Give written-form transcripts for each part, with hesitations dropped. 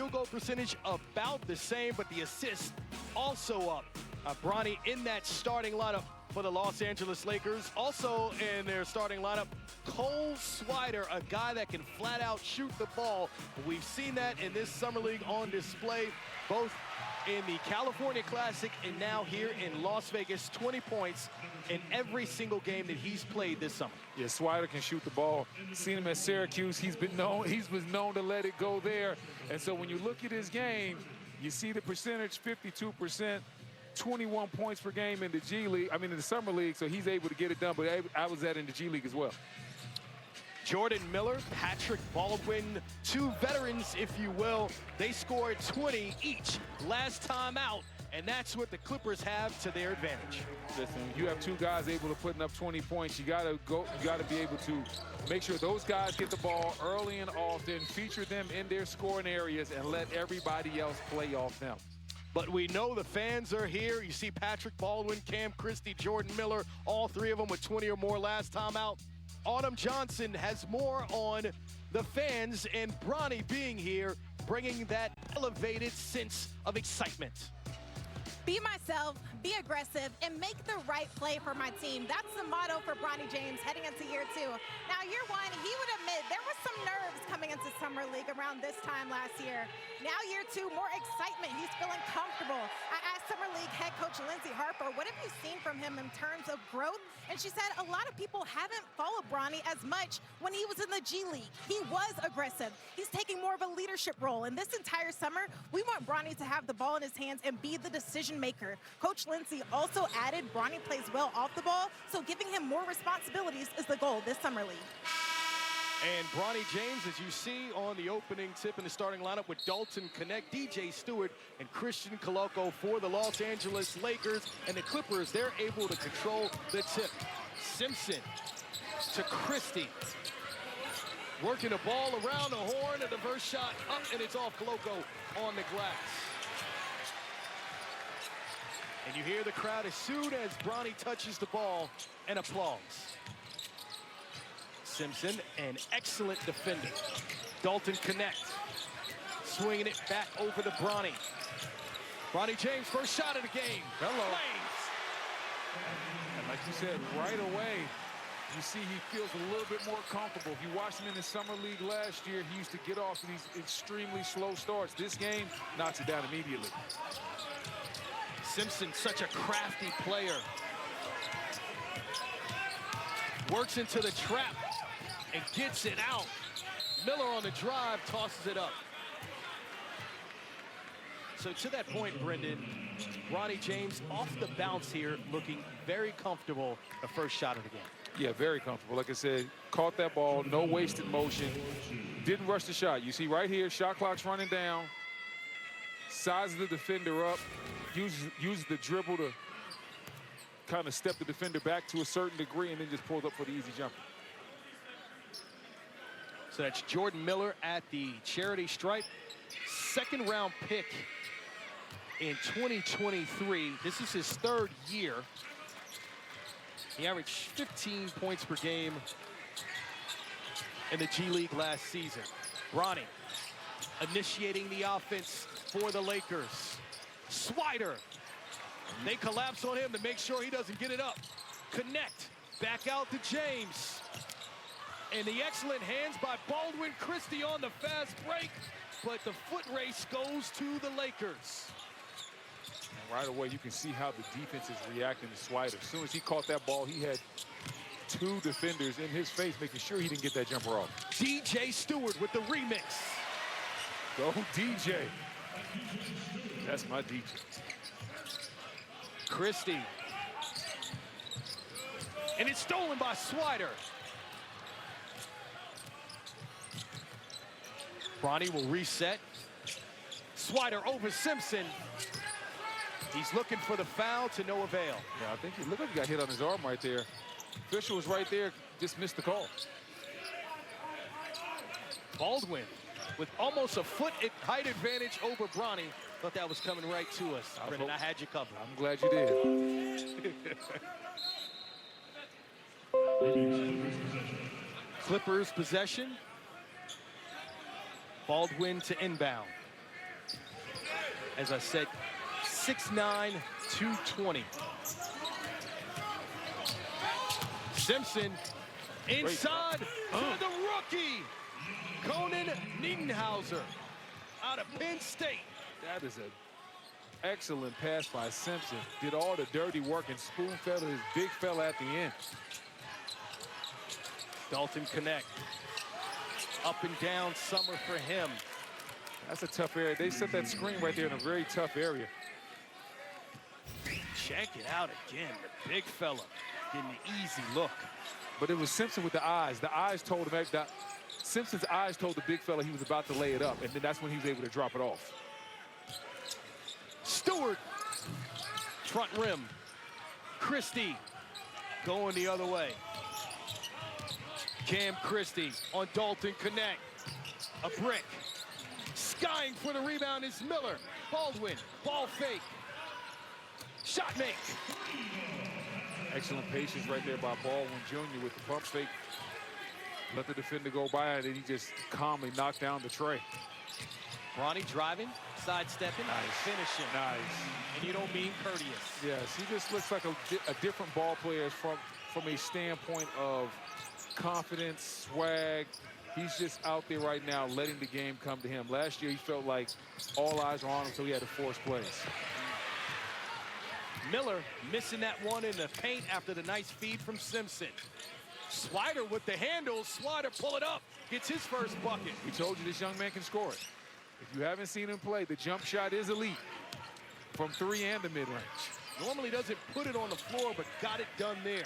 field goal percentage about the same, but the assist also up. Bronny in that starting lineup for the Los Angeles Lakers. Also in their starting lineup, Cole Swider, a guy that can flat out shoot the ball. We've seen that in this Summer League on display, both in the California Classic and now here in Las Vegas. 20 points in every single game that he's played this summer. Yeah, Swider can shoot the ball. Seen him at Syracuse. He was known to let it go there. And so when you look at his game, you see the percentage, 52%, 21 points per game in the G League. I mean, in the Summer League, so he's able to get it done. But I was in the G League as well. Jordan Miller, Patrick Baldwin, two veterans, if you will. They scored 20 each last time out, and that's what the Clippers have to their advantage. Listen, you have two guys able to put up 20 points. You gotta be able to make sure those guys get the ball early and often, feature them in their scoring areas, and let everybody else play off them. But we know the fans are here. You see Patrick Baldwin, Cam Christie, Jordan Miller, all three of them with 20 or more last time out. Autumn Johnson has more on the fans and Bronny being here, bringing that elevated sense of excitement. Be myself, be aggressive, and make the right play for my team. That's the motto for Bronny James heading into year two. Now, year one, he would admit there was some nerves coming into Summer League around this time last year. Now, year two, more excitement. He's feeling comfortable. I asked Summer League head coach Lindsey Harper, what have you seen from him in terms of growth? And she said a lot of people haven't followed Bronny as much when he was in the G League. He was aggressive. He's taking more of a leadership role. And this entire summer, we want Bronny to have the ball in his hands and be the decision maker. Coach Lindsey also added Bronny plays well off the ball, so giving him more responsibilities is the goal this Summer League. And Bronny James, as you see on the opening tip in the starting lineup with Dalton Connect, DJ Stewart, and Christian Coloco for the Los Angeles Lakers. And the Clippers, they're able to control the tip. Simpson to Christie. Working the ball around the horn, and the first shot up, and it's off Coloco on the glass. And you hear the crowd as soon as Bronny touches the ball and applause. Simpson, an excellent defender. Dalton Connect, swinging it back over to Bronny. Bronny James, first shot of the game. Hello. Flames. And like you said, right away, you see he feels a little bit more comfortable. If you watched him in the Summer League last year, he used to get off to these extremely slow starts. This game knocks it down immediately. Simpson, such a crafty player. Works into the trap and gets it out. Miller on the drive, tosses it up. So to that point, Brendan, Bronny James off the bounce here, looking very comfortable the first shot of the game. Yeah, very comfortable. Like I said, caught that ball, no wasted motion, didn't rush the shot. You see right here, shot clock's running down, sizes the defender up, uses the dribble to kind of step the defender back to a certain degree, and then just pulls up for the easy jumper. So that's Jordan Miller at the charity stripe. Second round pick in 2023. This is his third year. He averaged 15 points per game in the G League last season. Bronny initiating the offense for the Lakers. Swider. They collapse on him to make sure he doesn't get it up. Connect. Back out to James. And the excellent hands by Baldwin Christie on the fast break. But the foot race goes to the Lakers. And right away, you can see how the defense is reacting to Swider. As soon as he caught that ball, he had two defenders in his face, making sure he didn't get that jumper off. DJ Stewart with the remix. Go DJ. That's my DJ. Christie. And it's stolen by Swider. Bronny will reset. Swider over Simpson. He's looking for the foul to no avail. Yeah, I think he looked like he got hit on his arm right there. Official was right there, just missed the call. Baldwin with almost a foot height advantage over Bronny. Thought that was coming right to us. Brendan, I had you covered. I'm glad you did. Clippers possession. Baldwin to inbound. As I said, 6'9", 220. Simpson inside to the rookie, Conan Nienhauser, out of Penn State. That is an excellent pass by Simpson. Did all the dirty work and spoon-fed his big fella at the end. Dalton Connect. Up and down summer for him. That's a tough area. They set that screen right there in a very tough area. Check it out again. The big fella getting the easy look. But it was Simpson with the eyes. The eyes told him that Simpson's eyes told the big fella he was about to lay it up, and then that's when he was able to drop it off. Stewart, front rim. Christie going the other way. Cam Christie on Dalton Connect. A brick. Skying for the rebound is Miller. Baldwin, ball fake. Shot make. Excellent patience right there by Baldwin Jr. with the pump fake. Let the defender go by, and then he just calmly knocked down the tray. Bronny driving, sidestepping, finishing. Nice. And you don't mean courteous. Yes, he just looks like a different ball player from a standpoint of confidence, swag. He's just out there right now letting the game come to him. Last year, he felt like all eyes were on him, so he had to force plays. Miller missing that one in the paint after the nice feed from Simpson. Swider with the handle. Swider pull it up. Gets his first bucket. We told you this young man can score it. If you haven't seen him play, the jump shot is elite from 3 and the mid-range. Normally doesn't put it on the floor, but got it done there.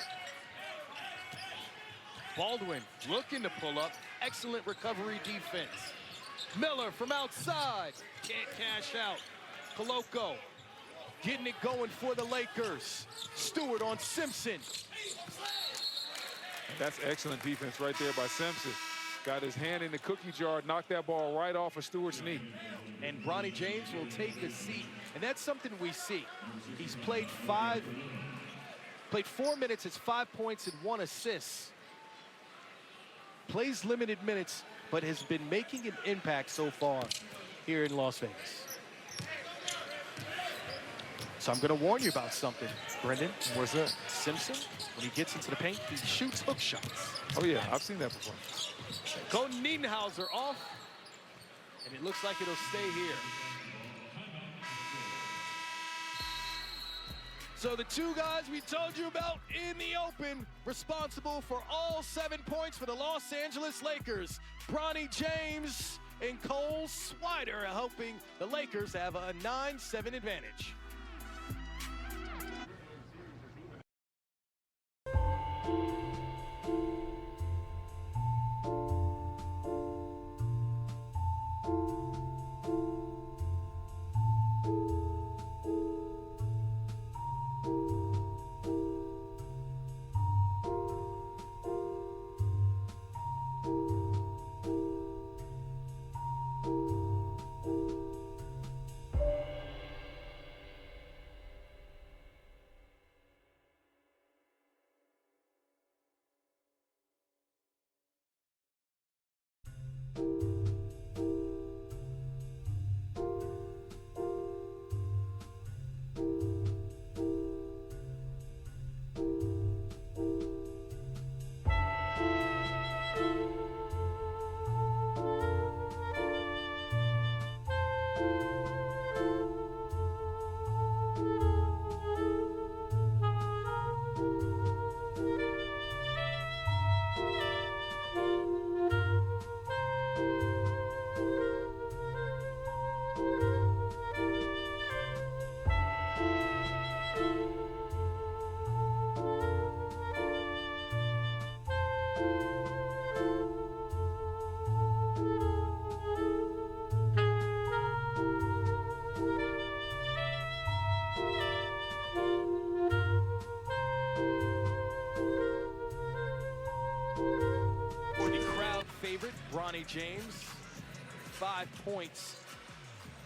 Baldwin looking to pull up. Excellent recovery defense. Miller from outside. Can't cash out. Koloko getting it going for the Lakers. Stewart on Simpson. That's excellent defense right there by Simpson. Got his hand in the cookie jar, knocked that ball right off of Stewart's knee. And Bronny James will take a seat. And that's something we see. He's played 4 minutes, it's 5 points and 1 assist. Plays limited minutes, but has been making an impact so far here in Las Vegas. So I'm going to warn you about something, Brendan. What's that? Simpson, when he gets into the paint, he shoots hook shots. Oh, yeah, I've seen that before. Go Nienhauser off, and it looks like it'll stay here. So the two guys we told you about in the open, responsible for all 7 points for the Los Angeles Lakers. Bronny James and Cole Swider helping the Lakers have a 9-7 advantage. Bronny James, 5 points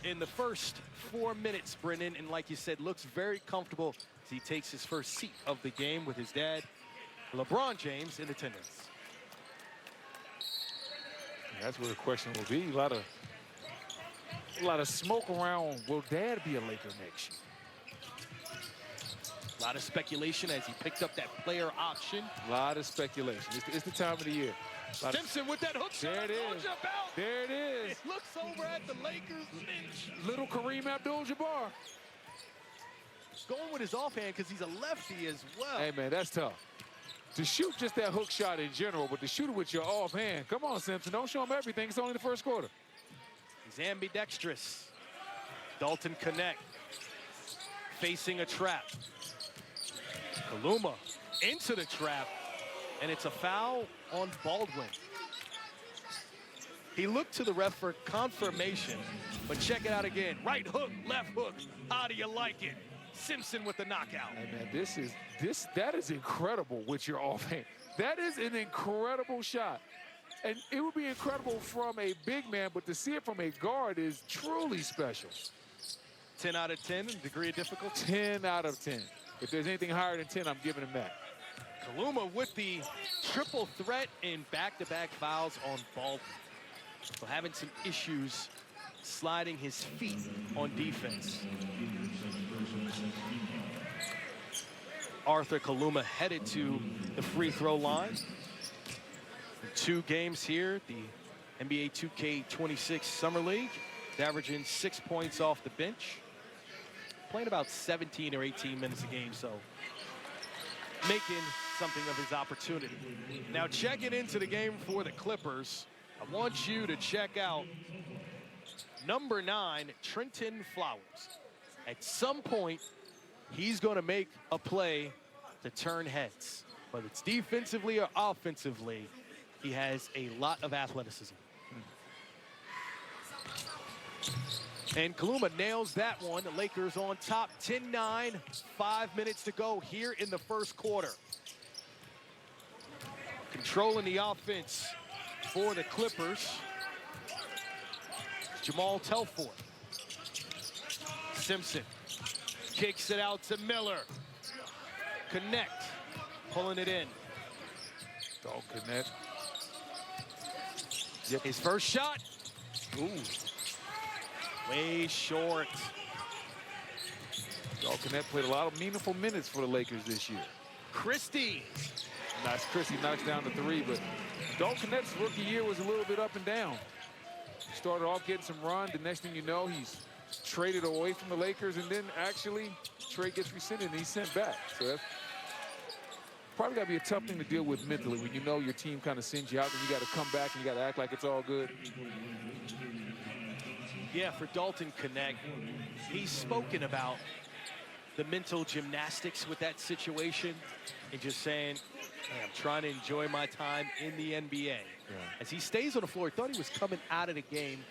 in the first 4 minutes, Brendan, and like you said, looks very comfortable as he takes his first seat of the game with his dad, LeBron James, in attendance. That's where the question will be. A lot of A lot of smoke around, will Dad be a Laker next year? A lot of speculation as he picked up that player option. A lot of speculation. It's the time of the year. Simpson with that hook shot. There it is. There it is. It looks over at the Lakers bench. Little Kareem Abdul-Jabbar. Going with his offhand because he's a lefty as well. Hey, man, that's tough. To shoot just that hook shot in general, but to shoot it with your offhand. Come on, Simpson. Don't show him everything. It's only the first quarter. He's ambidextrous. Dalton Connect facing a trap. Kaluma into the trap, and it's a foul on Baldwin. He looked to the ref for confirmation, but check it out again. Right hook, left hook. How do you like it? Simpson with the knockout. Hey, man, that is incredible with your offhand. That is an incredible shot. And it would be incredible from a big man, but to see it from a guard is truly special. 10 out of 10 in degree of difficulty? 10 out of 10. If there's anything higher than 10, I'm giving him that. Kaluma with the triple threat in back-to-back fouls on Baldwin. So having some issues sliding his feet on defense. Arthur Kaluma headed to the free throw line. 2 games here, the NBA 2K26 Summer League. He's averaging 6 points off the bench. Playing about 17 or 18 minutes a game, so making something of his opportunity. Now checking into the game for the Clippers, I want you to check out number 9, Trenton Flowers. At some point, he's going to make a play to turn heads. Whether it's defensively or offensively, he has a lot of athleticism. And Kaluma nails that one. The Lakers on top, 10-9, 5 minutes to go here in the first quarter. Controlling the offense for the Clippers. Jamal Telford. Simpson kicks it out to Miller. Connect, pulling it in. Don't connect. Yep. His first shot. Ooh. Way short. Dog Connect played a lot of meaningful minutes for the Lakers this year. Christie. Nice. Christie knocks down the 3, but Dog Connect's rookie year was a little bit up and down. Started off getting some run. The next thing you know, he's traded away from the Lakers, and then actually trade gets rescinded and he's sent back. So that's probably got to be a tough thing to deal with mentally when you know your team kind of sends you out and you got to come back and you got to act like it's all good. Yeah, for Dalton Connect, he's spoken about the mental gymnastics with that situation and just saying, hey, I'm trying to enjoy my time in the NBA. Yeah. As he stays on the floor, he thought he was coming out of the game.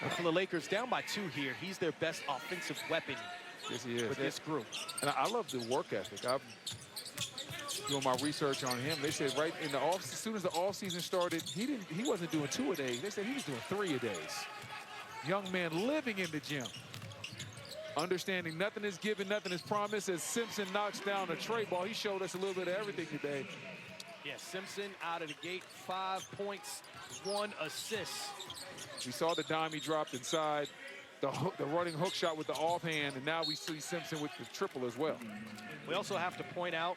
And for the Lakers, down by 2 here, he's their best offensive weapon. Yes, he is. With this group. And I love the work ethic. I'm doing my research on him. They said right in the off, as soon as the offseason started, he wasn't doing 2 a day. They said he was doing 3 a days. Young man living in the gym. Understanding nothing is given, nothing is promised. As Simpson knocks down a tray ball, he showed us a little bit of everything today. Yeah, Simpson out of the gate, 5 points, 1 assist. We saw the dime he dropped inside, the running hook shot with the offhand, and now we see Simpson with the triple as well. We also have to point out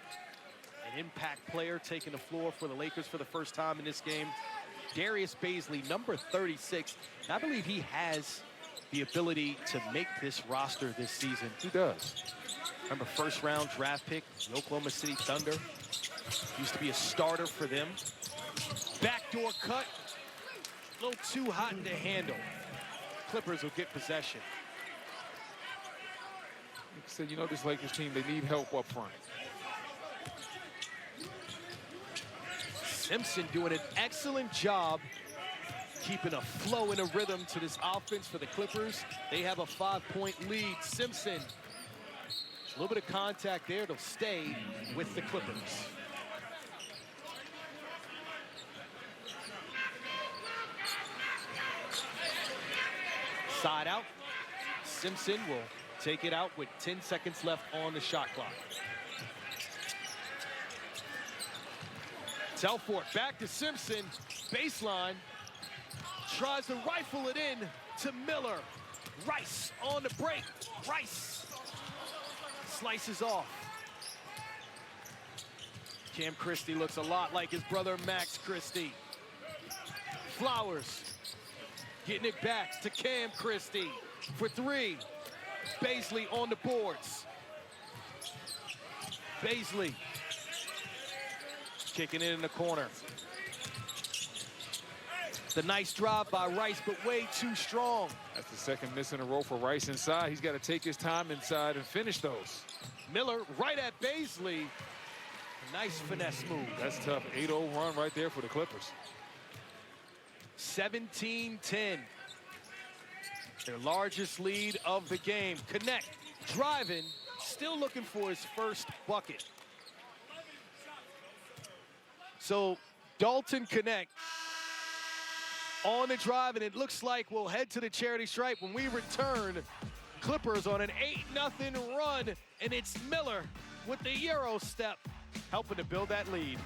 an impact player taking the floor for the Lakers for the first time in this game. Darius Baisley, number 36. I believe he has the ability to make this roster this season. He does. Remember, first-round draft pick, the Oklahoma City Thunder. Used to be a starter for them. Backdoor cut. A little too hot to handle. Clippers will get possession. Like I said, you know this Lakers team, they need help up front. Simpson doing an excellent job keeping a flow and a rhythm to this offense for the Clippers. They have a 5-point lead. Simpson, a little bit of contact there to stay with the Clippers. Side out. Simpson will take it out with 10 seconds left on the shot clock. Telford back to Simpson, baseline, tries to rifle it in to Miller. Rice on the break. Rice slices off. Cam Christie looks a lot like his brother Max Christie. Flowers getting it back to Cam Christie for three. Baisley on the boards. Baisley kicking it in the corner. The nice drive by Rice, but way too strong. That's the second miss in a row for Rice inside. He's got to take his time inside and finish those. Miller right at Baisley. Nice finesse move. That's tough. 8-0 run right there for the Clippers. 17-10. Their largest lead of the game. Connect, driving, still looking for his first bucket. So Dalton Connect on the drive, and it looks like we'll head to the charity stripe when we return. Clippers on an 8-0 run, and it's Miller with the Euro step, helping to build that lead.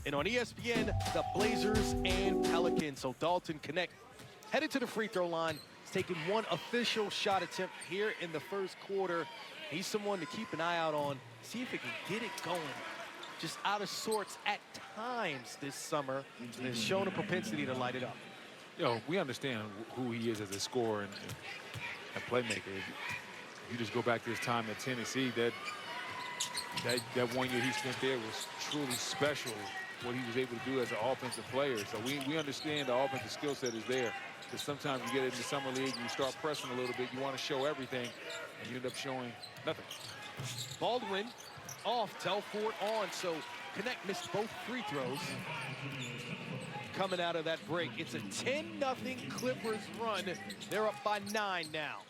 And on ESPN, the Blazers and Pelicans. So Dalton Connect headed to the free throw line. He's taken one official shot attempt here in the first quarter. He's someone to keep an eye out on, see if he can get it going. Just out of sorts at times this summer, and has shown a propensity to light it up. You know, we understand who he is as a scorer and playmaker. If you just go back to his time at Tennessee, that 1 year he spent there was truly special, what he was able to do as an offensive player. So we understand the offensive skill set is there. Because sometimes you get into summer league, you start pressing a little bit, you want to show everything, and you end up showing nothing. Baldwin off, Telford on, so Connect missed both free throws. Coming out of that break, it's a 10-0 Clippers run. They're up by 9 now.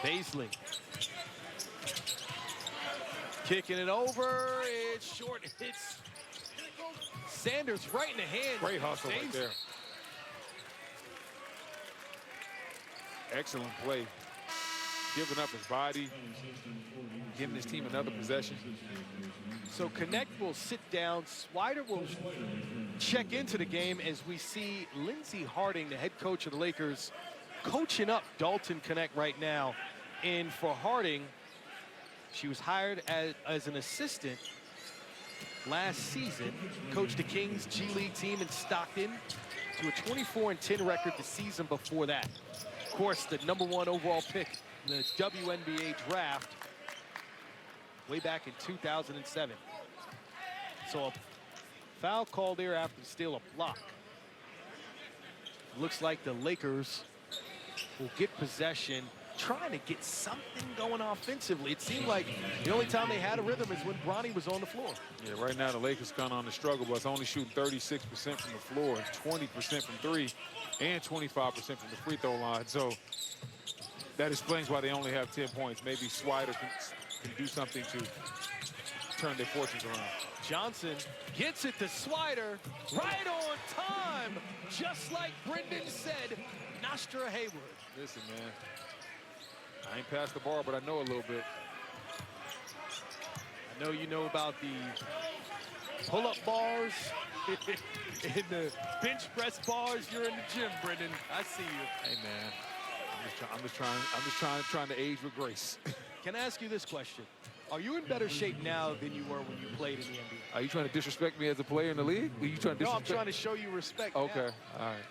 Baisley kicking it over. It's short. It's Sanders right in the hand. Great hustle right there. Excellent play. Giving up his body, giving his team another possession. So Connect will sit down. Swider will check into the game as we see Lindsey Harding, the head coach of the Lakers, coaching up Dalton Connect right now. And for Harding, she was hired as an assistant last season, coached the Kings G League team in Stockton to a 24-10 record the season before that. Of course, the #1 overall pick in the WNBA draft way back in 2007. So a foul call there after the steal, a block. Looks like the Lakers will get possession, trying to get something going offensively. It seemed like the only time they had a rhythm is when Bronny was on the floor. Yeah, right now the Lakers kind of on the struggle bus, only shooting 36% from the floor, 20% from three, and 25% from the free throw line. So that explains why they only have 10 points. Maybe Swider can do something to turn their fortunes around. Johnson gets it to Swider, right on time, just like Brendan said. Nostra Hayward. Listen, man, I ain't passed the ball, but I know a little bit. I know you know about the pull-up bars and the bench press bars. You're in the gym, Brendan. I see you. Hey, man, I'm just trying to age with grace. Can I ask you this question? Are you in better shape now than you were when you played in the NBA? Are you trying to disrespect me as a player in the league? Are you trying to disrespect? No, I'm trying to show you respect. Okay, now. all right.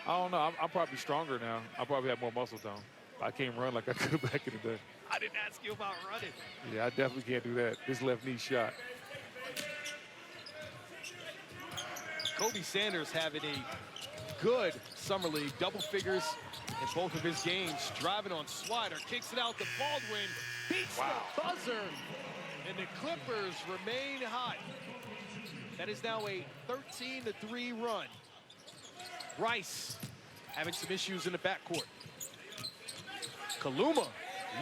I don't know. I'm probably stronger now. I probably have more muscle tone. I can't run like I could back in the day. I didn't ask you about running. Yeah, I definitely can't do that. This left knee shot. Kobe Sanders having a good summer league, double figures in both of his games. Driving on Swider, kicks it out to Baldwin, beats the buzzer, and the Clippers remain hot. That is now a 13-3 run. Rice having some issues in the backcourt. Kaluma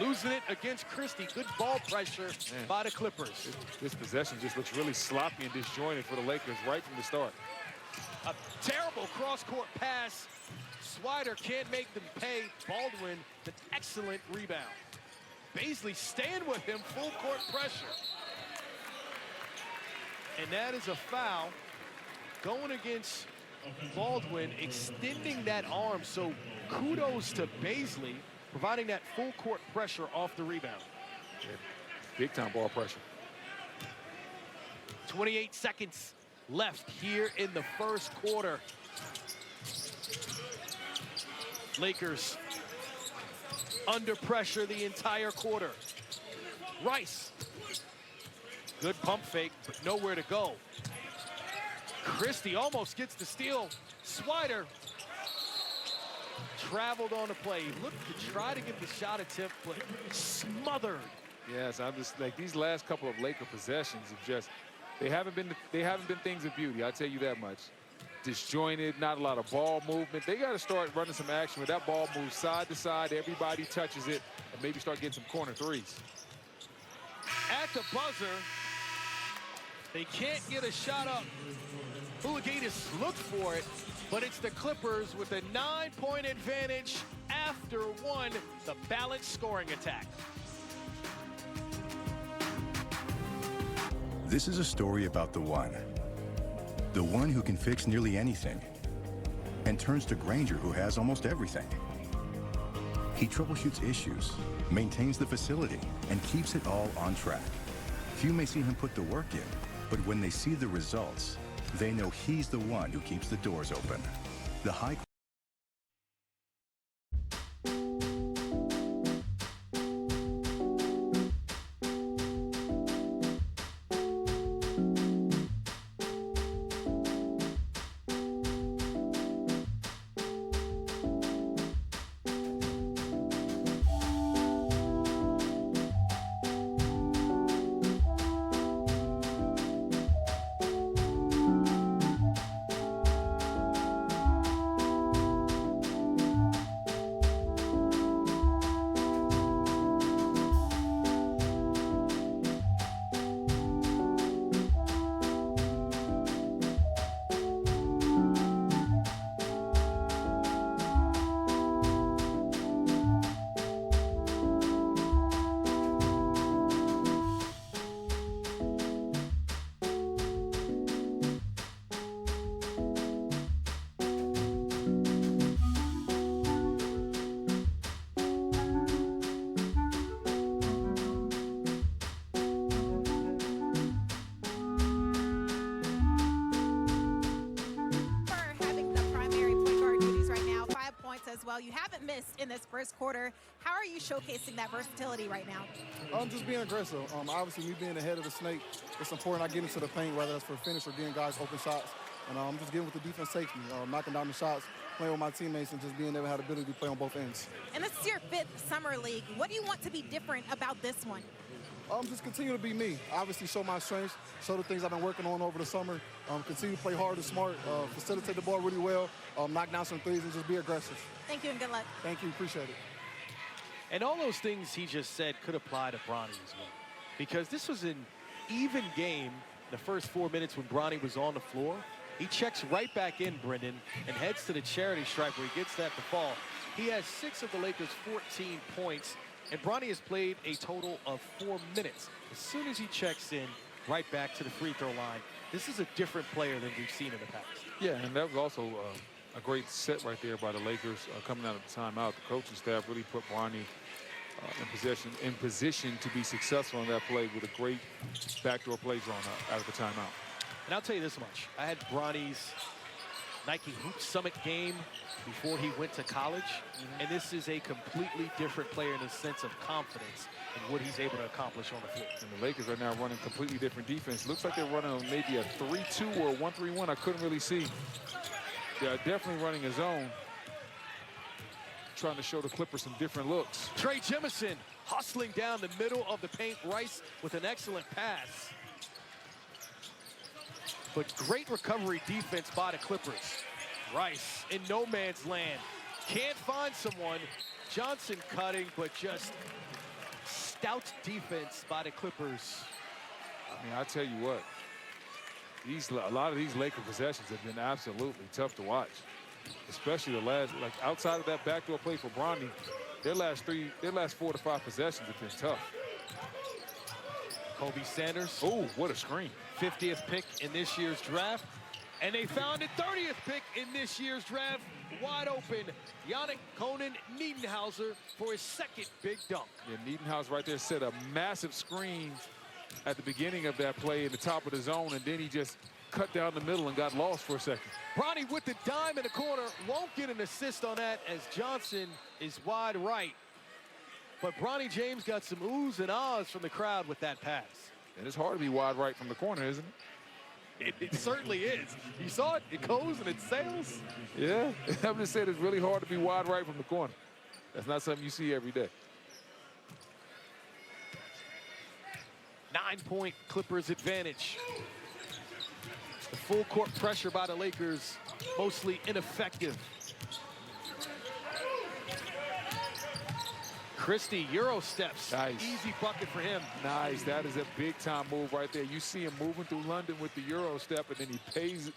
losing it against Christie. Good ball pressure by the Clippers. This possession just looks really sloppy and disjointed for the Lakers right from the start. A terrible cross-court pass. Swider can't make them pay. Baldwin, an excellent rebound. Baisley staying with him, full court pressure. And that is a foul going against Baldwin, extending that arm. So kudos to Baisley, providing that full court pressure off the rebound. Yeah, big time ball pressure. 28 seconds left here in the first quarter. Lakers under pressure the entire quarter. Rice, good pump fake, but nowhere to go. Christie almost gets the steal. Swider traveled on the play. He looked to try to give the shot attempt, but smothered. Yes, I'm just like these last couple of Laker possessions have just they haven't been things of beauty. I'll tell you that much. Disjointed, not a lot of ball movement. They got to start running some action where that ball moves side to side. Everybody touches it, and maybe start getting some corner threes. At the buzzer, they can't get a shot up. Houliganis looked for it, but it's the Clippers with a 9-point advantage after one, the balanced scoring attack. This is a story about the one who can fix nearly anything and turns to Granger, who has almost everything. He troubleshoots issues, maintains the facility, and keeps it all on track. Few may see him put the work in, but when they see the results, they know he's the one who keeps the doors open. The high as well. You haven't missed in this first quarter. How are you showcasing that versatility right now? I'm just being aggressive. Obviously, me being ahead of the snake, it's important I get into the paint, whether that's for finish or getting guys open shots. And I'm just getting what the defense takes me, knocking down the shots, playing with my teammates, and just being able to have the ability to play on both ends. And this is your 5th summer league. What do you want to be different about this one? Just continue to be me. Obviously, show my strengths, show the things I've been working on over the summer. Continue to play hard and smart, facilitate the ball really well, knock down some threes, and just be aggressive. Thank you and good luck. Thank you. Appreciate it. And all those things he just said could apply to Bronny as well. Because this was an even game the first 4 minutes when Bronny was on the floor. He checks right back in, Brendan, and heads to the charity stripe where he gets that to fall. He has 6 of the Lakers' 14 points. And Bronny has played a total of 4 minutes. As soon as he checks in, right back to the free throw line, this is a different player than we've seen in the past. Yeah, and that was also a great set right there by the Lakers coming out of the timeout. The coaching staff really put Bronny in position to be successful in that play with a great backdoor play drawn out of the timeout. And I'll tell you this much. I had Bronny's Nike Hoop Summit game before he went to college. And this is a completely different player in the sense of confidence and what he's able to accomplish on the floor. And the Lakers right now running completely different defense. Looks like they're running maybe a 3-2 or a 1-3-1. I couldn't really see. They're definitely running a zone, trying to show the Clippers some different looks. Trey Jemison hustling down the middle of the paint. Rice with an excellent pass. But great recovery defense by the Clippers. Rice in no man's land. Can't find someone. Johnson cutting, but just stout defense by the Clippers. I mean, I tell you what, a lot of these Laker possessions have been absolutely tough to watch. Especially the last, like outside of that backdoor play for Bronny, their last 4 to 5 possessions have been tough. Kobe Sanders. Oh, what a screen. 50th pick in this year's draft. And they found a 30th pick in this year's draft. Wide open, Yannick Conan Niedenhauser for his 2nd big dunk. Yeah, Niedenhauser right there set a massive screen at the beginning of that play in the top of the zone, and then he just cut down the middle and got lost for a second. Bronny with the dime in the corner, won't get an assist on that as Johnson is wide right. But Bronny James got some oohs and ahs from the crowd with that pass. And it's hard to be wide right from the corner, isn't it? It certainly is. You saw it, it goes and it sails. Yeah, I'm just saying it's really hard to be wide right from the corner. That's not something you see every day. 9-point Clippers advantage. The full court pressure by the Lakers, mostly ineffective. Christie, Euro steps. Nice. Easy bucket for him. Nice. That is a big-time move right there. You see him moving through London with the Euro step, and then he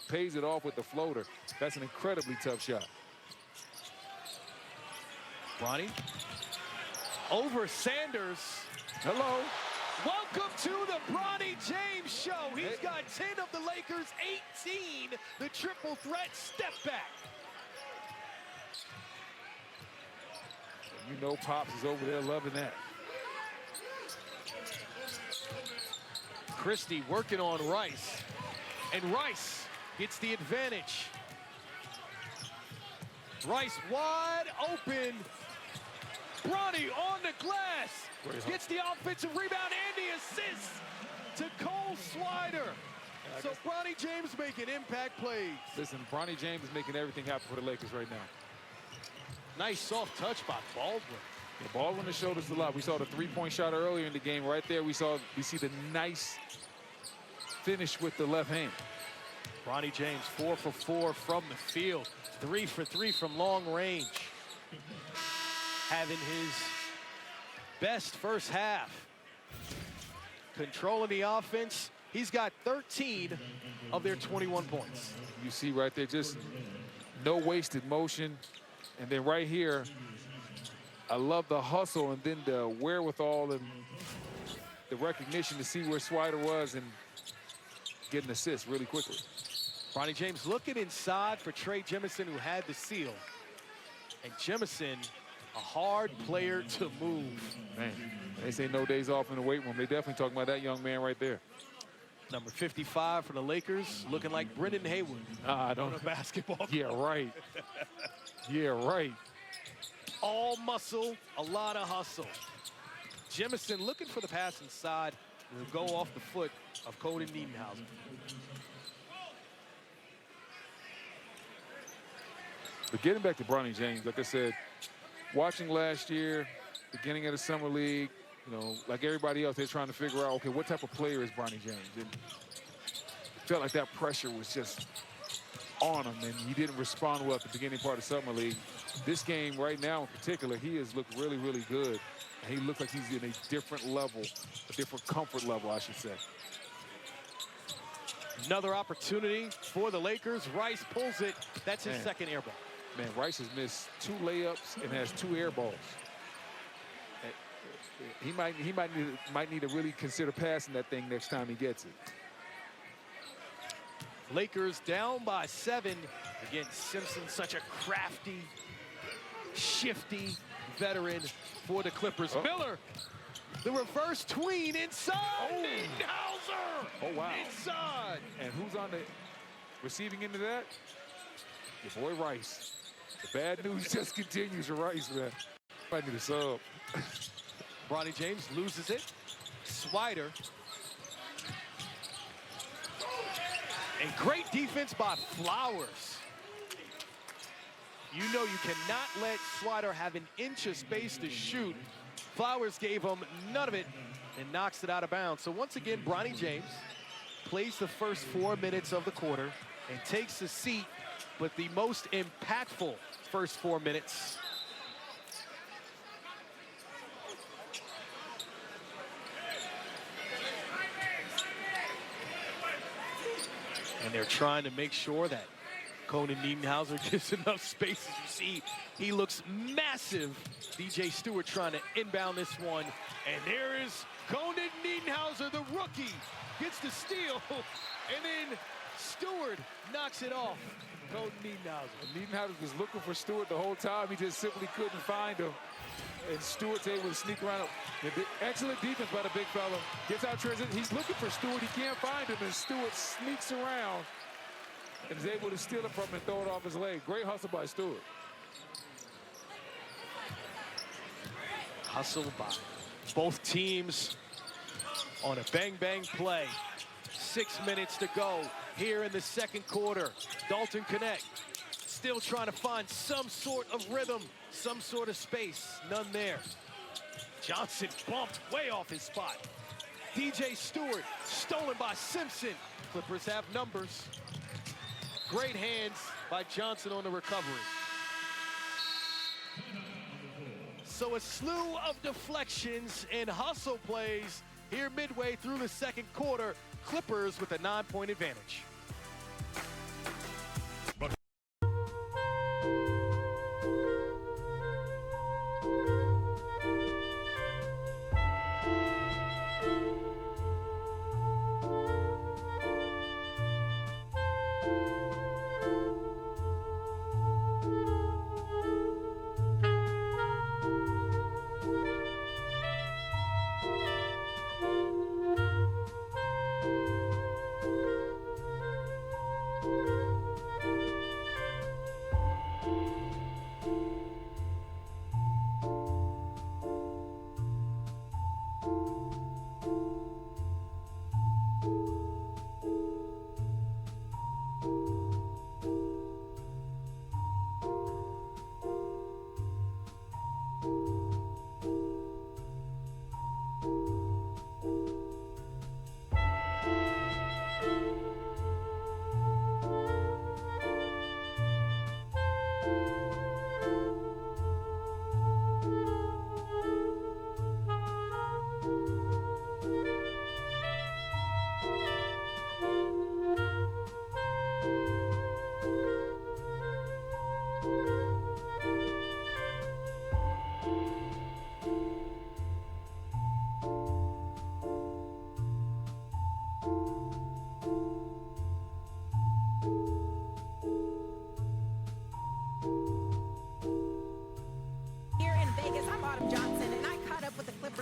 pays it off with the floater. That's an incredibly tough shot. Bronny over Sanders. Hello. Welcome to the Bronny James Show. He's got 10 of the Lakers, 18. The triple threat step back. You know Pops is over there loving that. Christie working on Rice. And Rice gets the advantage. Rice wide open. Bronny on the glass. Gets the offensive rebound and the assist to Cole Swider. So Bronny James making impact plays. Listen, Bronny James is making everything happen for the Lakers right now. Nice soft touch by Baldwin. Yeah, Baldwin has showed us a lot. We saw the three-point shot earlier in the game. Right there, we see the nice finish with the left hand. Bronny James 4 for 4 from the field. 3 for 3 from long range. Having his best first half. Controlling the offense. He's got 13 of their 21 points. You see right there, just no wasted motion. And then right here, I love the hustle and then the wherewithal and the recognition to see where Swider was and get an assist really quickly. Bronny James looking inside for Trey Jemison, who had the seal. And Jemison, a hard player to move. Man, they say no days off in the weight room. They definitely talking about that young man right there. Number 55 for the Lakers, looking like Brendan Haywood. I don't know. Basketball court. Yeah, right. Yeah, right. All muscle, a lot of hustle. Jemison looking for the pass inside. Will go off the foot of Conan Niedenhauser. But getting back to Bronny James, like I said, watching last year, beginning of the summer league, you know, like everybody else, they're trying to figure out, okay, what type of player is Bronny James? And it felt like that pressure was just on him, and he didn't respond well at the beginning part of summer league. This game right now in particular, he has looked really, really good. And he looks like he's in a different level, a different comfort level, I should say. Another opportunity for the Lakers. Rice pulls it. That's his second air ball. Man, Rice has missed 2 layups and has 2 air balls. He might need to really consider passing that thing next time he gets it. Lakers down by 7. Again, Simpson, such a crafty, shifty veteran for the Clippers. Miller, the reverse tween inside. Nidenhauser. Oh, wow. Inside. And who's on the receiving end of that? Your boy Rice. The bad news just continues for Rice, man. Might need a sub. Bronny James loses it. Swider. And great defense by Flowers. You know you cannot let Swider have an inch of space to shoot. Flowers gave him none of it and knocks it out of bounds. So once again, Bronny James plays the first 4 minutes of the quarter and takes a seat, but the most impactful first 4 minutes. And they're trying to make sure that Conan Nidenhauser gives enough space. As you see, he looks massive. DJ Stewart trying to inbound this one. And there is Conan Nidenhauser, the rookie, gets the steal. And then Stewart knocks it off. Conan Nidenhauser. Nidenhauser was looking for Stewart the whole time. He just simply couldn't find him. And Stewart's able to sneak around. Excellent defense by the big fella. Gets out transition. He's looking for Stewart. He can't find him. And Stewart sneaks around and is able to steal it from him and throw it off his leg. Great hustle by Stewart. Hustle by both teams on a bang-bang play. 6 minutes to go here in the second quarter. Dalton Connect still trying to find some sort of rhythm, some sort of space. None there. Johnson bumped way off his spot. DJ Stewart stolen by Simpson. Clippers have numbers. Great hands by Johnson on the recovery. So a slew of deflections and hustle plays here midway through the second quarter. Clippers with a 9-point advantage.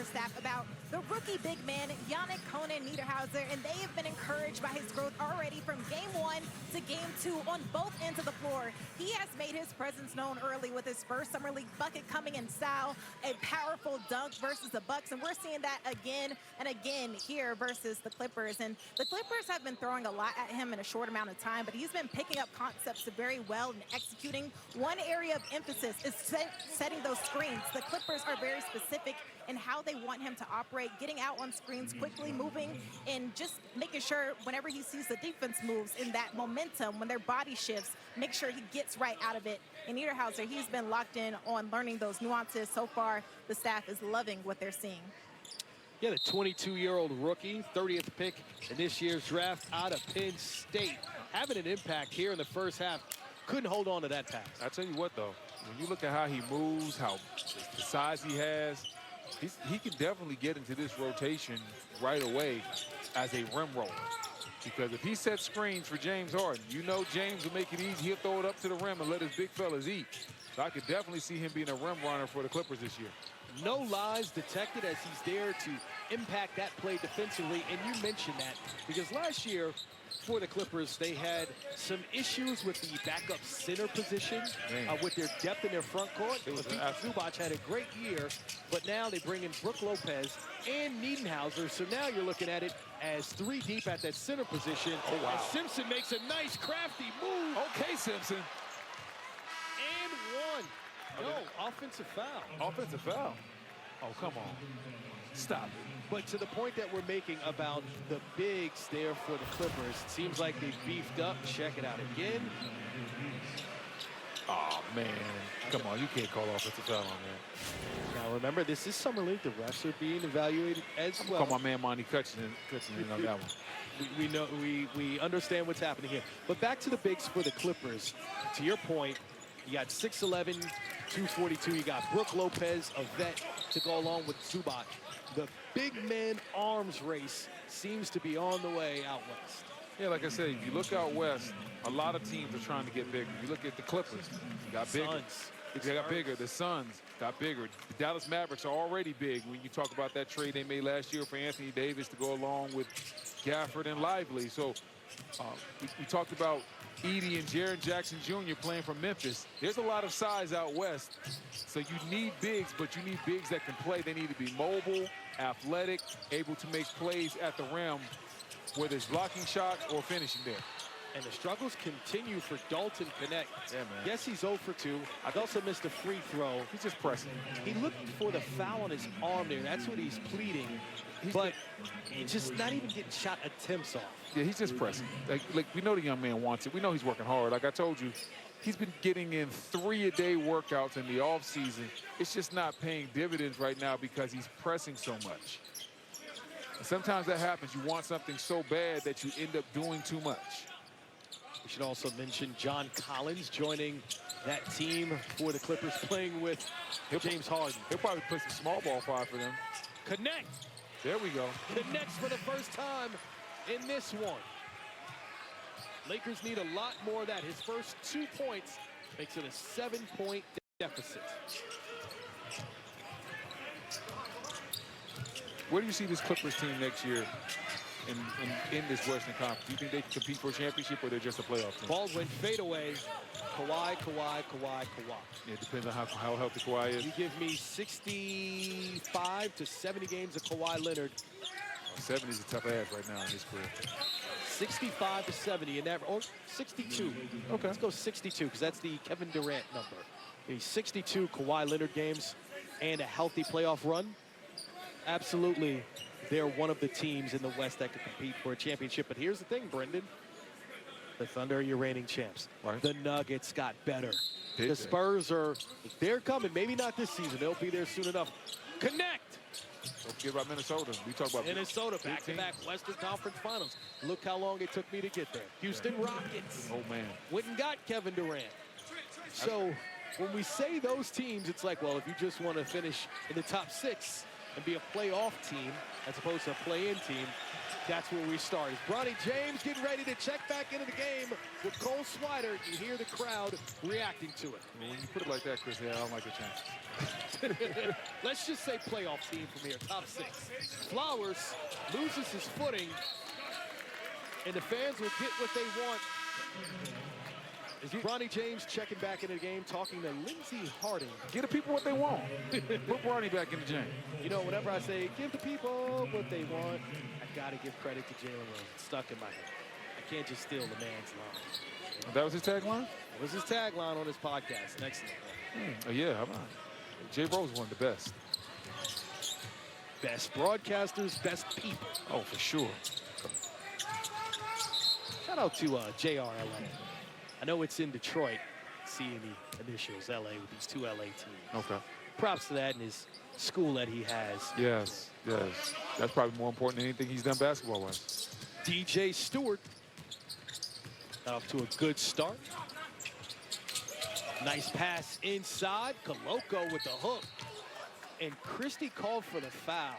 staff about the rookie big man, Yannick Conan Niederhauser, and they have been encouraged by his growth already from game 1 to game 2 on both ends of the floor. He has made his presence known early with his first Summer League bucket coming in style, a powerful dunk versus the Bucks, and we're seeing that again and again here versus the Clippers. And the Clippers have been throwing a lot at him in a short amount of time, but he's been picking up concepts very well and executing. One area of emphasis is setting those screens. The Clippers are very specific in how they want him to operate, getting out on screens quickly, moving, and just making sure whenever he sees the defense moves in that momentum, when their body shifts, make sure he gets right out of it. And Niederhauser, he's been locked in on learning those nuances. So far, the staff is loving what they're seeing. Yeah, the 22-year-old rookie, 30th pick in this year's draft out of Penn State, having an impact here in the first half. Couldn't hold on to that pass. I tell you what, though, when you look at how he moves, how the size he has, he can definitely get into this rotation right away as a rim roller. Because if he sets screens for James Harden, you know James will make it easy. He'll throw it up to the rim and let his big fellas eat. So I could definitely see him being a rim runner for the Clippers this year. No lies detected as he's there to impact that play defensively. And you mentioned that because last year for the Clippers, they had some issues with the backup center position, with their depth in their front court. Zubac had a great year, but now they bring in Brook Lopez and Niederhauser. So now you're looking at it as 3 deep at that center position. Oh, wow. And Simpson makes a nice, crafty move. Okay, Simpson. And 1. No, offensive foul. Offensive foul. Oh, come on. Stop it. But to the point that we're making about the bigs there for the Clippers, it seems like they've beefed up. Check it out again. Oh, man. Come on, you can't call offensive foul on that. Now, remember, this is Summer League. The refs are being evaluated as well. Call my man Monty Cutchin on that one. We know, we understand what's happening here. But back to the bigs for the Clippers. To your point, you got 6'11", 242. You got Brook Lopez, a vet, to go along with Zubac. The big man arms race seems to be on the way out west. Yeah, like I said, if you look out west, a lot of teams are trying to get bigger. You look at the Clippers, got bigger. Suns. They got bigger. The Suns got bigger. The Dallas Mavericks are already big. When you talk about that trade they made last year for Anthony Davis to go along with Gafford and Lively. So we talked about Edie and Jaren Jackson Jr. playing from Memphis. There's a lot of size out west. So you need bigs, but you need bigs that can play. They need to be mobile, athletic, able to make plays at the rim, whether it's blocking shots or finishing there. And the struggles continue for Dalton Connect. Yeah, man. Yes, he's 0 for 2. I've also missed a free throw. He's just pressing. He looked for the foul on his arm there. That's what he's pleading. But he's just not even getting shot attempts off. Yeah, he's just pressing. Like we know the young man wants it. We know he's working hard. Like I told you, he's been getting in 3-a-day workouts in the offseason. It's just not paying dividends right now because he's pressing so much. And sometimes that happens. You want something so bad that you end up doing too much. We should also mention John Collins joining that team for the Clippers, playing with James Harden. He'll probably put some small ball five for them. Connect. There we go. Connects for the first time in this one. Lakers need a lot more of that. His first 2 points makes it a 7-point deficit. Where do you see this Clippers team next year in this Western Conference? Do you think they can compete for a championship or they're just a playoff team? Baldwin fadeaway. Kawhi. Yeah, it depends on how healthy Kawhi is. You give me 65 to 70 games of Kawhi Leonard. 70 is a tough ass right now in his career. 65 to 70 and or 62. Okay. Let's go 62 because that's the Kevin Durant number. Maybe 62 Kawhi Leonard games and a healthy playoff run. Absolutely, they're one of the teams in the West that could compete for a championship. But here's the thing, Brendan. The Thunder are your reigning champs. Right. The Nuggets got better. The Spurs they're coming. Maybe not this season. They'll be there soon enough. Connect. Don't forget about Minnesota. We talk about Minnesota, back-to-back Western Conference Finals. Look how long it took me to get there. Houston Rockets. Oh, man. Went and got Kevin Durant. So when we say those teams, it's like, well, if you just want to finish in the top 6 and be a playoff team as opposed to a play-in team, that's where we start. Is Bronny James getting ready to check back into the game with Cole Swider. You hear the crowd reacting to it. When you put it like that, Chris, yeah, I don't like the chance. Let's just say playoff team from here, top 6. Flowers loses his footing, and the fans will get what they want. Bronny James checking back into the game, talking to Lindsey Harding. Get the people what they want. Put Bronny back in the game. You know, whenever I say give the people what they want, I got to give credit to Jalen Rose. It's stuck in my head. I can't just steal the man's line. That was his tagline? That was his tagline on his podcast. Excellent. Oh, yeah, how about Jay Rose, one of the best. Best broadcasters, best people. Oh, for sure. Shout out to JRLA. I know it's in Detroit, seeing the initials LA with these 2 LA teams. Okay. Props to that and his school that he has. Yes, yes. That's probably more important than anything he's done basketball-wise. DJ Stewart got off to a good start. Nice pass inside. Koloko with the hook. And Christie called for the foul.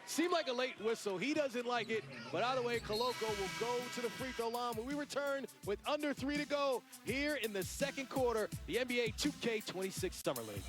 Seemed like a late whistle. He doesn't like it. But either way, Koloko will go to the free throw line when we return with under 3 to go here in the second quarter, the NBA 2K26 Summer League.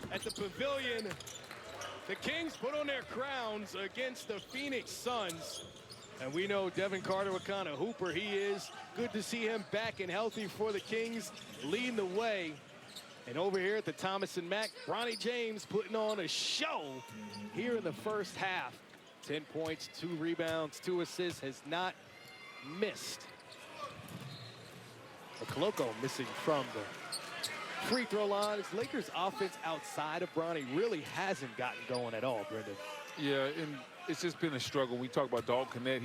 At the Pavilion, the Kings put on their crowns against the Phoenix Suns. And we know Devin Carter, what kind of hooper he is. Good to see him back and healthy for the Kings, leading the way. And over here at the Thomas and Mack, Bronny James putting on a show here in the first half. 10 points, 2 rebounds, 2 assists, has not missed. But Koloko missing from the free throw line. This Lakers offense outside of Bronny really hasn't gotten going at all, Brendan. Yeah, and it's just been a struggle. We talk about Dalton Connect.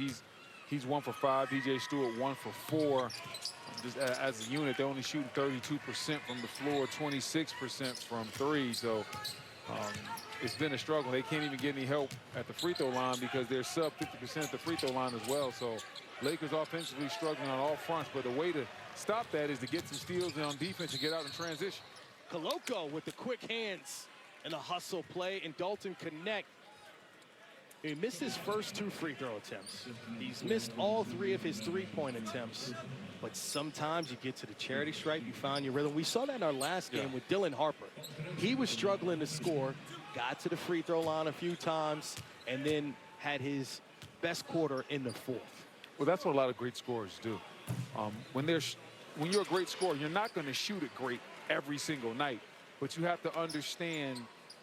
He's 1 for 5. DJ Stewart 1 for 4. Just as a unit, they're only shooting 32% from the floor, 26% from 3. So it's been a struggle. They can't even get any help at the free throw line because they're sub 50% at the free throw line as well. So Lakers offensively struggling on all fronts, but the way to stop that is to get some steals on defense and get out in transition. Koloko with the quick hands and the hustle play, and Dalton Connect. He missed his first 2 free throw attempts. He's missed all 3 of his 3-point attempts. But sometimes you get to the charity stripe, you find your rhythm. We saw that in our last game with Dylan Harper. He was struggling to score, got to the free throw line a few times, and then had his best quarter in the 4th. Well, that's what a lot of great scorers do. When you're a great scorer, you're not going to shoot it great every single night, but you have to understand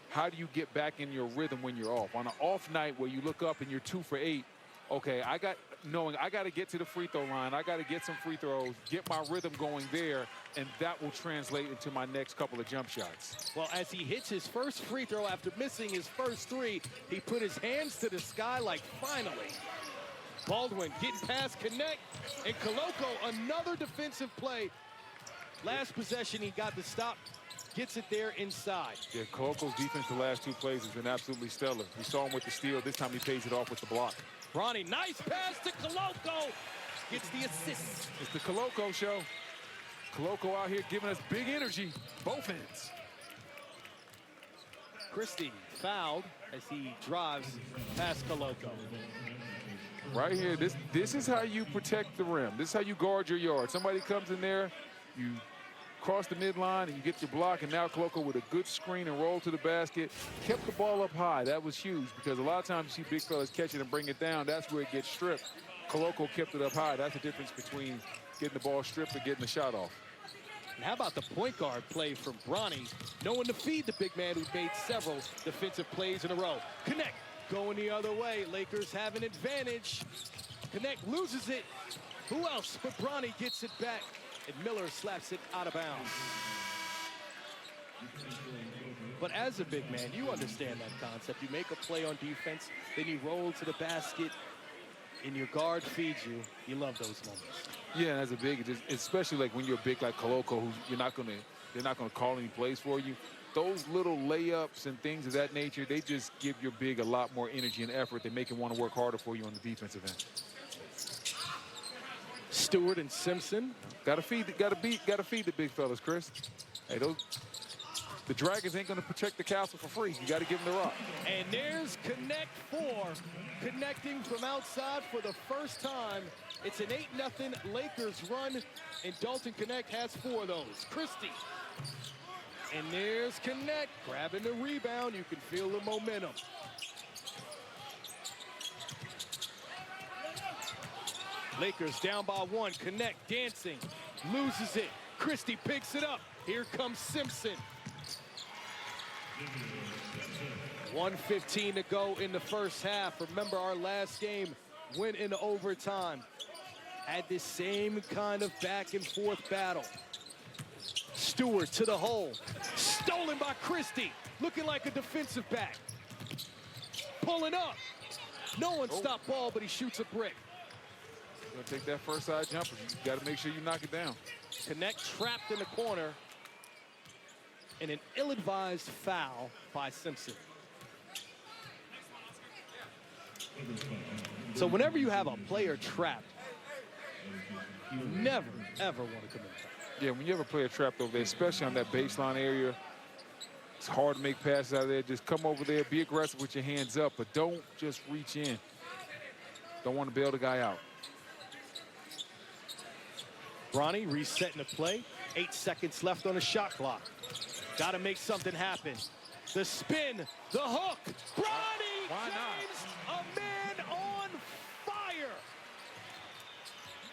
how do you get back in your rhythm when you're off. On an off night where you look up and you're 2 for 8, okay, I got to get to the free throw line. I got to get some free throws, get my rhythm going there, and that will translate into my next couple of jump shots. Well, as he hits his first free throw after missing his first 3, he put his hands to the sky like finally. Baldwin getting past Connect, and Koloko, another defensive play. Last possession, he got the stop, gets it there inside. Yeah, Koloko's defense the last 2 plays has been absolutely stellar. We saw him with the steal. This time he pays it off with the block. Bronny, nice pass to Koloko. Gets the assist. It's the Koloko show. Koloko out here giving us big energy, both ends. Christie fouled as he drives past Koloko. Right here, this is how you protect the rim. This is how you guard your yard. Somebody comes in there, you cross the midline, and you get your block, and now Koloko with a good screen and roll to the basket. Kept the ball up high. That was huge because a lot of times you see big fellas catch it and bring it down. That's where it gets stripped. Koloko kept it up high. That's the difference between getting the ball stripped and getting the shot off. And how about the point guard play from Bronny, knowing to feed the big man who made several defensive plays in a row. Connect, going the other way. Lakers have an advantage. Connect loses it. Who else but Bronny gets it back, and Miller slaps it out of bounds. But as a big man, you understand that concept. You make a play on defense, then you roll to the basket, and your guard feeds you. You love those moments. Yeah, and as a big, especially like when you're big like Koloko, who they're not gonna call any plays for you. Those little layups and things of that nature, they just give your big a lot more energy and effort. They make him want to work harder for you on the defensive end. Stewart and Simpson. Gotta feed the big fellas, Chris. Hey, the Dragons ain't gonna protect the castle for free. You gotta give them the rock. And there's Connect 4, connecting from outside for the first time. It's an 8-0 Lakers run, and Dalton Connect has 4 of those. Christie. And there's Connect, grabbing the rebound. You can feel the momentum. Lakers down by 1. Connect dancing, loses it. Christie picks it up. Here comes Simpson. 1:15 to go in the first half. Remember, our last game went into overtime. Had this same kind of back and forth battle. Stewart to the hole. Stolen by Christie. Looking like a defensive back. Pulling up. No one stopped ball, but he shoots a brick. You're gonna take that first side jumper. You gotta make sure you knock it down. Connect trapped in the corner. And an ill-advised foul by Simpson. So whenever you have a player trapped, you never, ever want to commit a foul. Yeah, when you have a player trapped over there, especially on that baseline area, it's hard to make passes out of there. Just come over there, be aggressive with your hands up, but don't just reach in. Don't want to bail the guy out. Bronny resetting the play. 8 seconds left on the shot clock. Got to make something happen. The spin, the hook. Bronny James, a man on fire.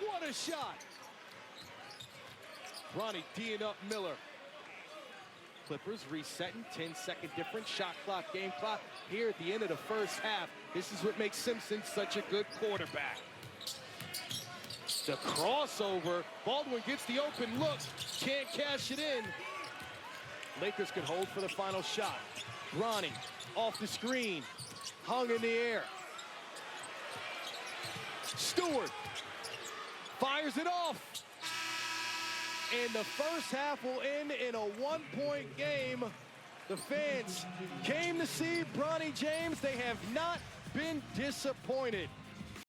What a shot. Bronny D'ing up Miller. Clippers resetting, 10-second difference, shot clock, game clock. Here at the end of the first half, this is what makes Simpson such a good quarterback. The crossover, Baldwin gets the open look, can't cash it in. Lakers can hold for the final shot. Bronny off the screen, hung in the air. Stewart fires it off. And the first half will end in a one-point game. The fans came to see Bronny James. They have not been disappointed.